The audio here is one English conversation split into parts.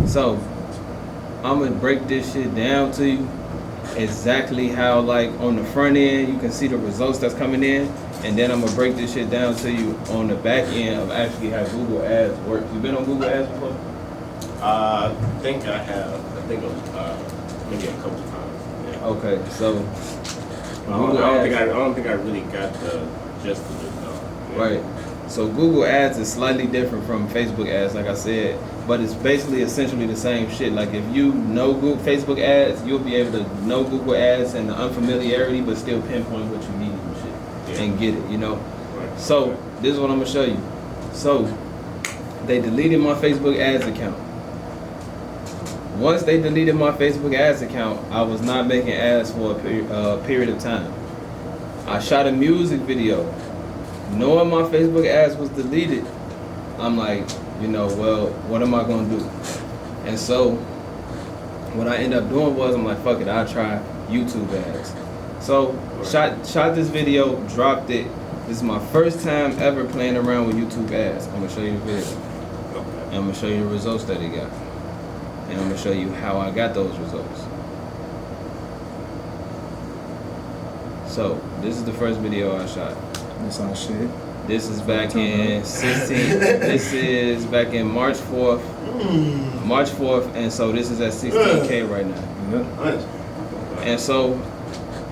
So I'm gonna break this shit down to you exactly how, like, on the front end you can see the results that's coming in, and then I'm gonna break this shit down to you on the back end of actually how Google Ads works. You been on Google Ads before? I think I have. I think it was maybe a couple times. Yeah. Okay, so I don't think I really got the gist of it though. Yeah. Right. So Google Ads is slightly different from Facebook Ads, like I said, but it's basically essentially the same shit. Like if you know Google Facebook Ads, you'll be able to know Google Ads and the unfamiliarity, but still pinpoint what you need and shit and get it, you know? Right. So this is what I'm gonna show you. So they deleted my Facebook Ads account. Once they deleted my Facebook Ads account, I was not making ads for a period of time. I shot a music video. Knowing my Facebook ads was deleted, I'm like, you know, well, what am I gonna do? And so what I ended up doing was, I'm like, fuck it, I'll try YouTube ads. So shot this video, dropped it. This is my first time ever playing around with YouTube ads. I'm gonna show you the video. And I'm gonna show you the results that it got. And I'm gonna show you how I got those results. So this is the first video I shot. That's all shit. This is back in 16. This is back in March 4th. March 4th, and so this is at 16K right now. Yep. And so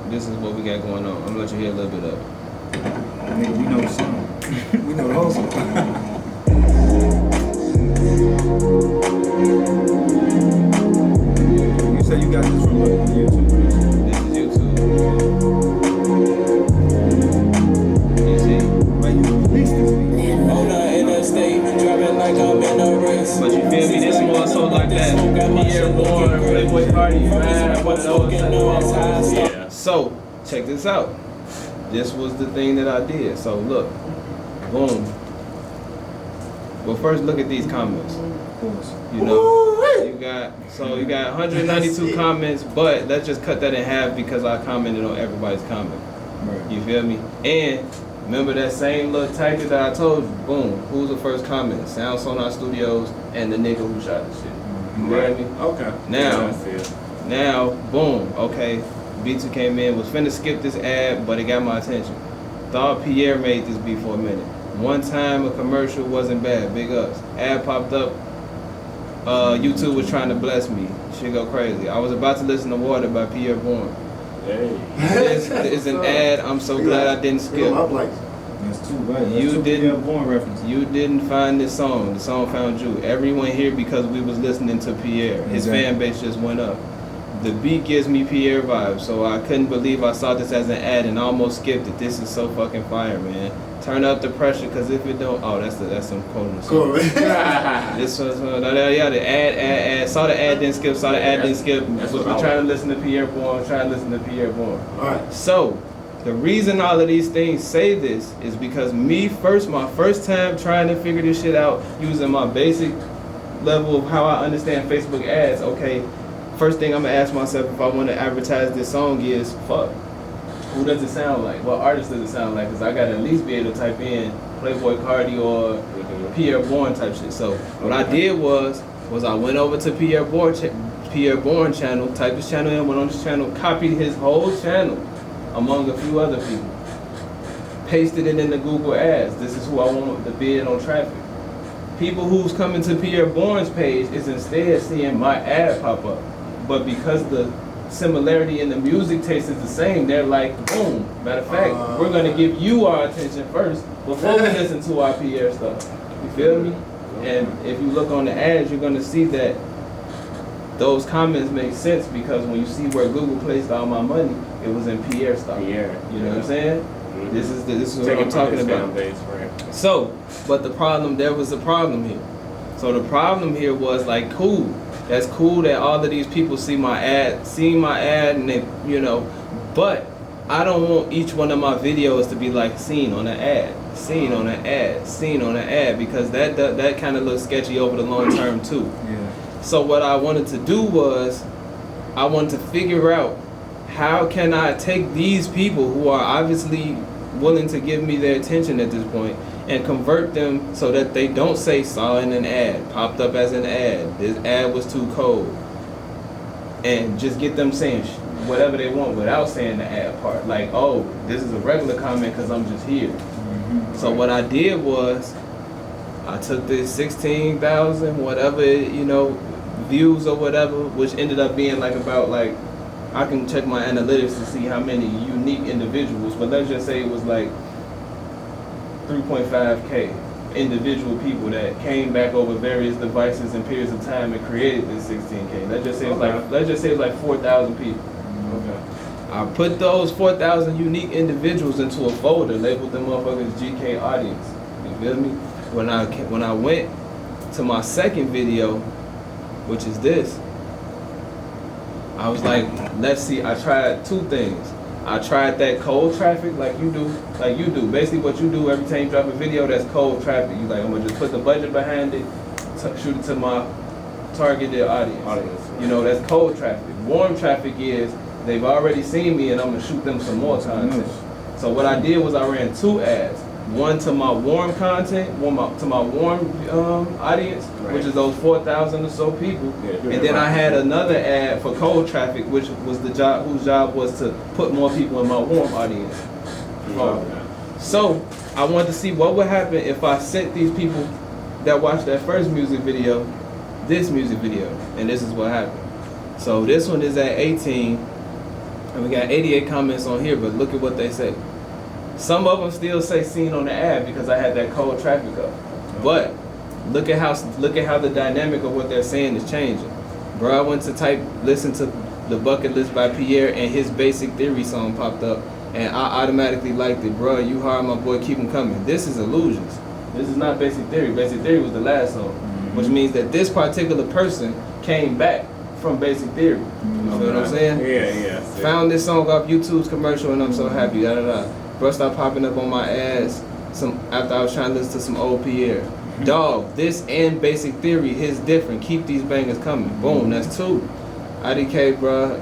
this is what we got going on. I'm gonna let you hear a little bit of it. I mean, we know the song. We know the whole song. You said you got this from YouTube. This is YouTube. You see? Right, you released this video. On the interstate, driving like I'm in a race. But you feel me? This is more so like that. Pierre Bourne, Playboy Cardi, man, one of those type of Yeah. So check this out. This was the thing that I did. So look, boom. Well, first look at these comments. Of course. You know, you got 192 comments, but let's just cut that in half because I commented on everybody's comment. Right. You feel me? And remember that same little tactic that I told you? Boom. Who's the first comment? SoundSonar Studios and the nigga who shot the shit. You feel me? Okay. Now, Yeah, I see it. Now, boom. Okay, B2 came in, was finna skip this ad, but it got my attention. Thought Pierre made this beat for a minute. One time a commercial wasn't bad. Big ups. Ad popped up. YouTube was trying to bless me. Shit go crazy. I was about to listen to Water by Pierre Bourne. Hey. This is an ad. I'm so glad I didn't skip. That's too right. You That's two didn't- Born reference. You didn't find this song. The song found you. Everyone here because we was listening to Pierre. His Exactly. fan base just went up. The beat gives me Pierre vibes, so I couldn't believe I saw this as an ad and almost skipped it. This is so fucking fire, man. Turn up the pressure, cause if it don't, oh, that's some quote. Cool. This was yeah, the ad. Saw the ad, didn't skip. Saw the ad, didn't skip. That's Was what I trying to listen to Pierre Bourne. Trying to listen to Pierre Bourne. Alright. So, the reason all of these things say this is because my first time trying to figure this shit out using my basic level of how I understand Facebook ads. Okay, first thing I'm gonna ask myself if I want to advertise this song is, fuck, who does it sound like? What artist does it sound like? Because I gotta at least be able to type in Playboy Cardi or Pierre Bourne type shit. So what I did was I went over to Pierre Bourne channel, typed his channel in, went on his channel, copied his whole channel among a few other people, pasted it in the Google ads. This is who I want to bid on traffic. People who's coming to Pierre Bourne's page is instead seeing my ad pop up. But because the similarity in the music taste is the same, they're like, boom, matter of fact, we're gonna give you our attention first before we listen to our Pierre stuff. You feel me? And if you look on the ads, you're gonna see that those comments make sense because when you see where Google placed all my money, it was in Pierre stuff. Pierre. You know what I'm saying? Mm-hmm. This is what Taking I'm talking from his about. fan base, right. So, but there was a problem here. So the problem here was like, cool. That's cool that all of these people see my ad, and they, you know, but I don't want each one of my videos to be like seen on an ad, seen on an ad, seen on an ad, because that kind of looks sketchy over the long term too. Yeah. So what I wanted to do was, I wanted to figure out how can I take these people who are obviously willing to give me their attention at this point and convert them so that they don't say saw in an ad, popped up as an ad, this ad was too cold. And just get them saying whatever they want without saying the ad part. Like, oh, this is a regular comment because I'm just here. So what I did was, I took this 16,000, whatever, views or whatever, which ended up being like about like, I can check my analytics to see how many unique individuals, but let's just say it was like 3.5K individual people that came back over various devices and periods of time and created this 16K. Let's just say it's like 4,000 people. Okay. I put those 4,000 unique individuals into a folder, labeled them motherfuckers GK audience. You feel me? When I went to my second video, which is this, I was like, let's see. I tried two things. I tried that cold traffic like you do. Basically what you do every time you drop a video, that's cold traffic. You like, I'm gonna just put the budget behind it, shoot it to my targeted audience. That's cold traffic. Warm traffic is, they've already seen me and I'm gonna shoot them some more content. So what I did was I ran two ads. One to my warm content, to my warm audience, which is those 4,000 or so people. And then I had another ad for cold traffic, which was whose job was to put more people in my warm audience. So I wanted to see what would happen if I sent these people that watched that first music video, this music video, and this is what happened. So this one is at 18, and we got 88 comments on here, but look at what they say. Some of them still say seen on the ad because I had that cold traffic up. But look at how the dynamic of what they're saying is changing. Bro, I went to listen to the Bucket List by Pierre, and his Basic Theory song popped up, and I automatically liked it. Bro, you hard, my boy, keep them coming. This is Illusions. This is not Basic Theory. Basic Theory was the last song, which means that this particular person came back from Basic Theory. You feel what I'm saying? Yeah. Found this song off YouTube's commercial, and I'm so happy. Bro started popping up on my ads after I was trying to listen to some old Pierre. Dog, this and Basic Theory, his different. Keep these bangers coming. Boom, that's two. IDK, bro,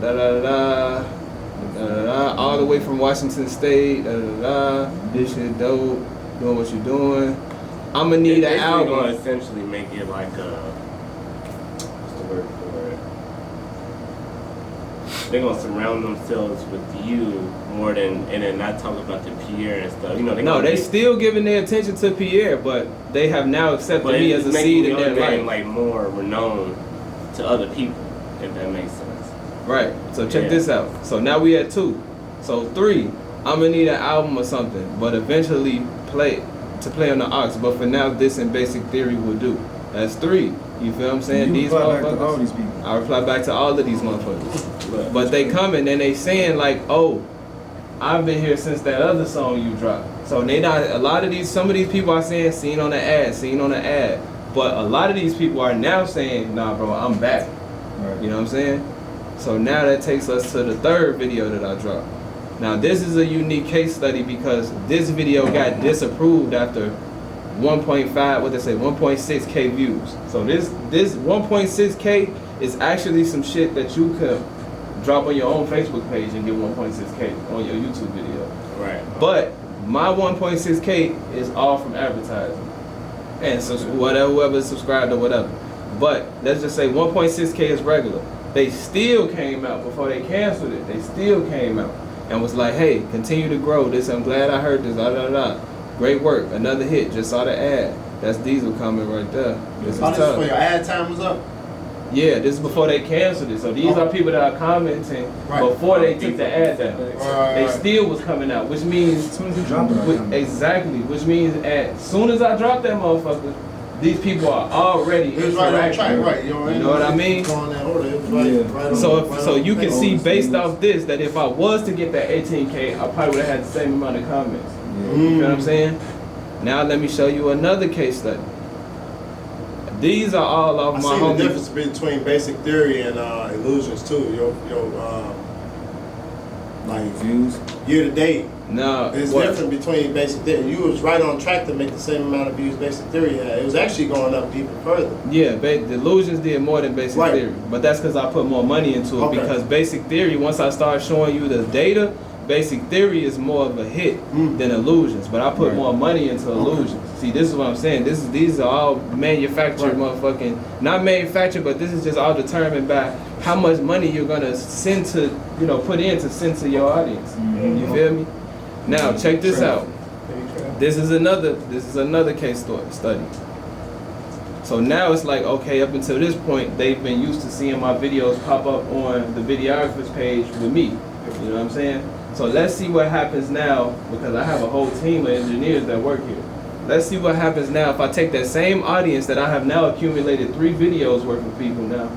all the way from Washington State, This shit dope, doing what you're doing. I'ma need an album. They're gonna essentially make it like what's the word for it? They're gonna surround themselves with you more than, and then not talk about the Pierre and stuff. They still giving their attention to Pierre, but they have now accepted me as a seed in their life. Like more renowned to other people, if that makes sense. Right. So check this out. So now we at 2. So 3, I'm gonna need an album or something, but eventually play on the aux. But for now, this and Basic Theory will do. That's 3. You feel what I'm saying? You these reply motherfuckers. back to all these people. I reply back to all of these motherfuckers. But they coming and they saying like, oh, I've been here since that other song you dropped. So they not, some of these people are saying seen on the ad. But a lot of these people are now saying, nah bro, I'm back. Right. You know what I'm saying? So now that takes us to the third video that I dropped. Now this is a unique case study because this video got disapproved after 1.6K views. So this 1.6K is actually some shit that you could drop on your own Facebook page and get 1.6K on your YouTube video. Right. But my 1.6K is all from advertising. And so whoever subscribed or whatever. But let's just say 1.6K is regular. They still came out before they canceled it. They still came out and was like, hey, continue to grow this. I'm glad I heard this. Great work. Another hit. Just saw the ad. That's Diesel coming right there. This is tough. This is where your ad time was up? Yeah, this is before they canceled it. So these are people that are commenting before they took the ad down. They still was coming out, which means, As soon as you drop it, exactly, which means as soon as I drop that motherfucker, these people are already interacting. Right. You know what I mean? So you can see based off this that if I was to get that 18K, I probably would have had the same amount of comments. You know what I'm saying? Now let me show you another case study. These are all off my I see homie. the difference between Basic Theory and Illusions too. Your like views. Year to date. No, It's different between Basic Theory. You was right on track to make the same amount of views Basic Theory had. It was actually going up even further. Yeah, the Illusions did more than Basic Theory. But that's because I put more money into it. Because Basic Theory, once I start showing you the data, Basic Theory is more of a hit than Illusions. But I put more money into Illusions. See, this is what I'm saying. These are all manufactured motherfucking, not manufactured, but this is just all determined by how much money you're gonna send to, put in to send to your audience. Mm-hmm. You feel me? Now check this out. This is another case study. So now it's like, okay, up until this point, they've been used to seeing my videos pop up on the videographer's page with me. You know what I'm saying? So let's see what happens now, because I have a whole team of engineers that work here. Let's see what happens now if I take that same audience that I have now accumulated 3 videos worth of people now,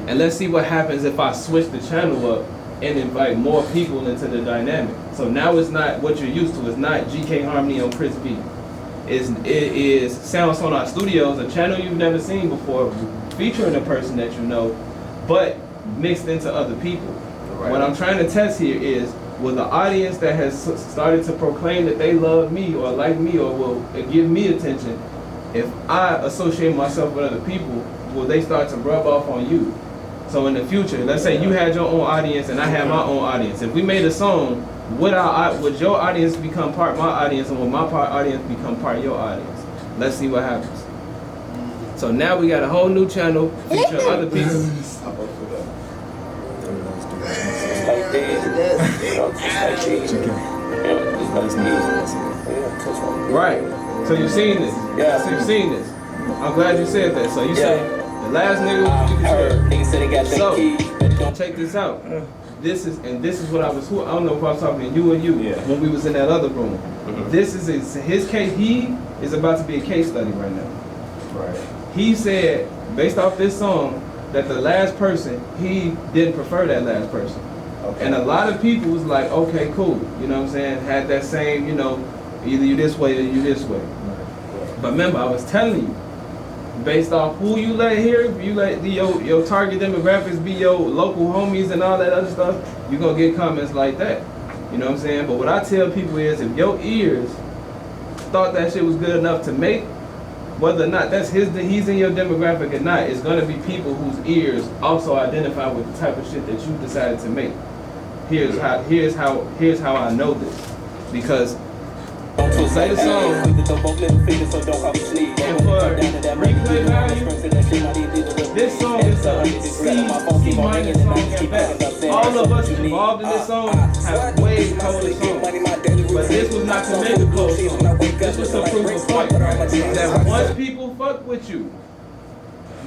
and let's see what happens if I switch the channel up and invite more people into the dynamic. So now it's not what you're used to. It's not GK Harmony on Chris B. It is SoundSonar Studios, a channel you've never seen before, featuring a person that you know, but mixed into other people. Right. What I'm trying to test here is, will the audience that has started to proclaim that they love me or like me or will give me attention, if I associate myself with other people, will they start to rub off on you? So in the future, let's say you had your own audience and I had my own audience. If we made a song, would your audience become part of my audience, and would my audience become part of your audience? Let's see what happens. So now we got a whole new channel featuring other people. Like this, Right. So you've seen this. Yeah. So you've seen this. I'm glad you said that. So you said the last nigga. Niggas said they got that So key. check this out. This is what I was. I don't know if I was talking to you and you when we was in that other room. This is his case. He is about to be a case study right now. Right. He said, based off this song, that the last person, he didn't prefer that last person. Okay. And a lot of people was like, okay, cool. You know what I'm saying? Had that same, either you this way or you this way. But remember, I was telling you, based off who you let hear, if you let your target demographics be your local homies and all that other stuff, you're going to get comments like that. You know what I'm saying? But what I tell people is, if your ears thought that shit was good enough to make, whether or not he's in your demographic or not, it's going to be people whose ears also identify with the type of shit that you decided to make. Here's how I know this. Because play the song, and for replay value, this song is a C minor song at best. All of us involved in this song have way colder songs. But this was not to make a cold song. This was to prove a point, that once people fuck with you,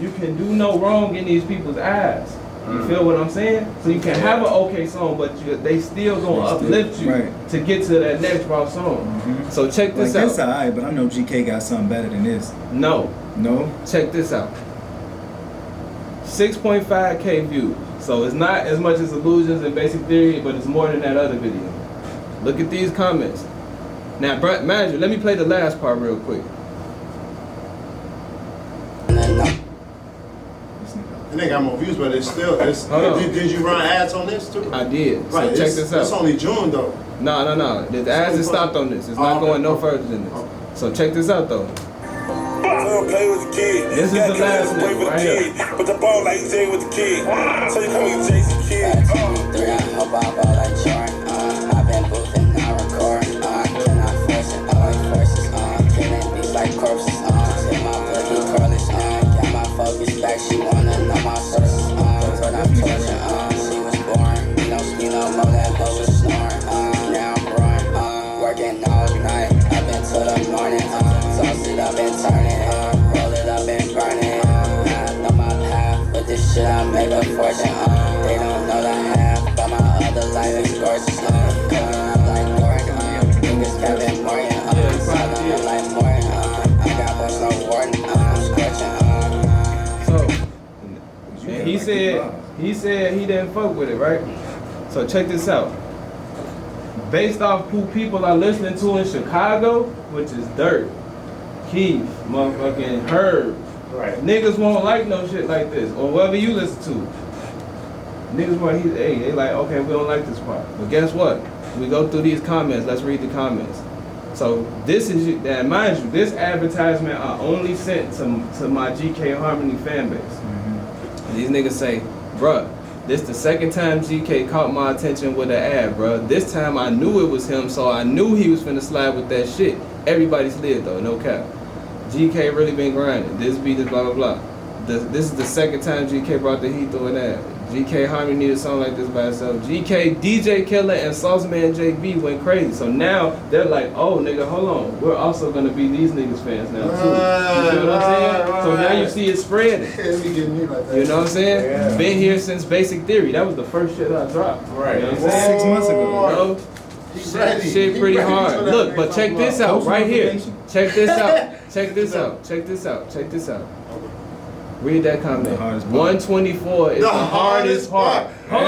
you can do no wrong in these people's eyes. You feel what I'm saying? So you can have an okay song, but they still gonna uplift you to get to that next raw song. So check this out. This alright, but I know GK got something better than this. No. Check this out. 6.5K views. So it's not as much as Illusions and Basic Theory, but it's more than that other video. Look at these comments. Now, manager, let me play the last part real quick. I think got more views, but it's still. Did you run ads on this too? I did. Right. So check this out. It's only June though. No. The ads is stopped on this. It's not going no further than this. So check this out though. This is the last nigga right here. But the ball like Jay with the kid. So you call me Jason Kid. I hope I ball like Jordan. I've been boofing, I record. Can I force it? Forces. Killing beats like corpses. In my bookie curlish. Got my focus back. She wanna know my sources. But I'm torturing. She was born. You know more that hoe was snoring. Now I'm roaring. Working all night. I've been till the morning. Toss it up and turn it. Roll it up and burn it. I know my path. But this shit I make a fortune. They don't know the half. But my other life is gorgeous. I'm like Morgan. Niggas Kevin Morgan. I'm like Morgan. I got what's no warden. I'm scorching. So, and he said he didn't fuck with it, right? So check this out. Based off who people are listening to in Chicago, which is Dirt, Keith, motherfucking Herb, niggas won't like no shit like this, or whatever you listen to. Niggas want, they like, okay, we don't like this part. But guess what? We go through these comments. Let's read the comments. So this is, and mind you, this advertisement I only sent to my GK Harmony fan base. And these niggas say, bruh, this the second time GK caught my attention with an ad, bruh. This time I knew it was him, so I knew he was finna slide with that shit. Everybody slid though, no cap. GK really been grinding. This beat is blah blah blah. This is the second time GK brought the heat through that. GK Harmony needed a song like this by itself. GK, DJ Killer, and Sauceman JB went crazy. So now they're like, oh nigga, hold on. We're also gonna be these niggas fans now too. You see what I'm saying? So now you see it spreading. You know what I'm saying? Yeah. Been here since Basic Theory. That was the first shit I dropped. Right. You know what I'm saying? 6 months ago. Bro, shit pretty hard. Look, but check this out right here. Check this out. Check this out. Check this out. Check this out. Read that comment. The hardest part. 124 is the hardest part. Hold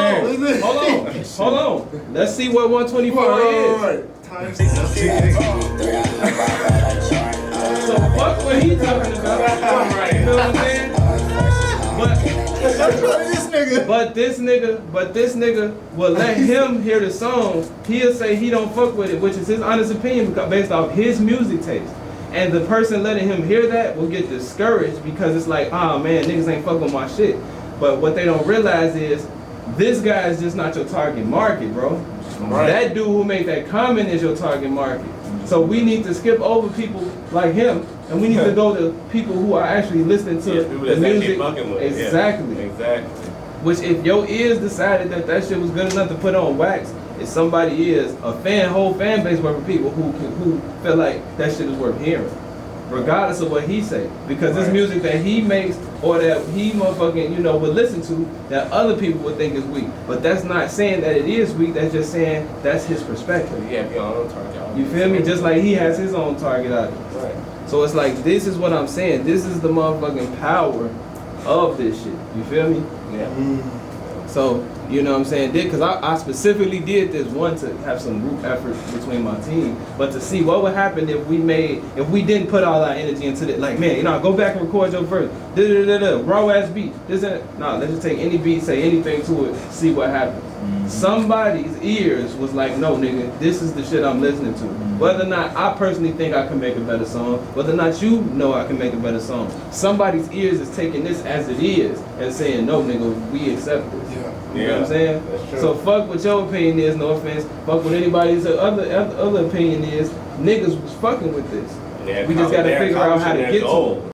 on. Let's see what 124 is. So fuck what he talking about. You know what I'm saying? But this nigga will let him hear the song. He'll say he don't fuck with it, which is his honest opinion based off his music taste. And the person letting him hear that will get discouraged because it's like, oh man, niggas ain't fuck with my shit. But what they don't realize is this guy is just not your target market, bro. Right. That dude who made that comment is your target market. So we need to skip over people like him, and we need to go to people who are actually listening to People the that's actually music. fucking with it. Exactly. Yeah. Exactly. Which if your ears decided that shit was good enough to put on wax, if somebody is a whole fan base worth of people who feel like that shit is worth hearing, regardless of what he say, because this music that he makes or that he motherfucking would listen to, that other people would think is weak. But that's not saying that it is weak. That's just saying that's his perspective. Yeah, your own target audience. You feel me? Just like he has his own target audience. Right. So it's like, this is what I'm saying. This is the motherfucking power of this shit. You feel me? Yeah. So, you know what I'm saying? Because I specifically did this one to have some group effort between my team, but to see what would happen if we didn't put all our energy into it. Like, man, go back and record your verse. Raw ass beat. Let's just take any beat, say anything to it, see what happens. Somebody's ears was like, no, nigga, this is the shit I'm listening to. Whether or not I personally think I can make a better song, whether or not you know I can make a better song, somebody's ears is taking this as it is and saying, no, nigga, we accept this. You know what I'm saying? That's true. So fuck what your opinion is, no offense. Fuck what anybody's other opinion is. Niggas was fucking with this. We just gotta figure out how to get to it.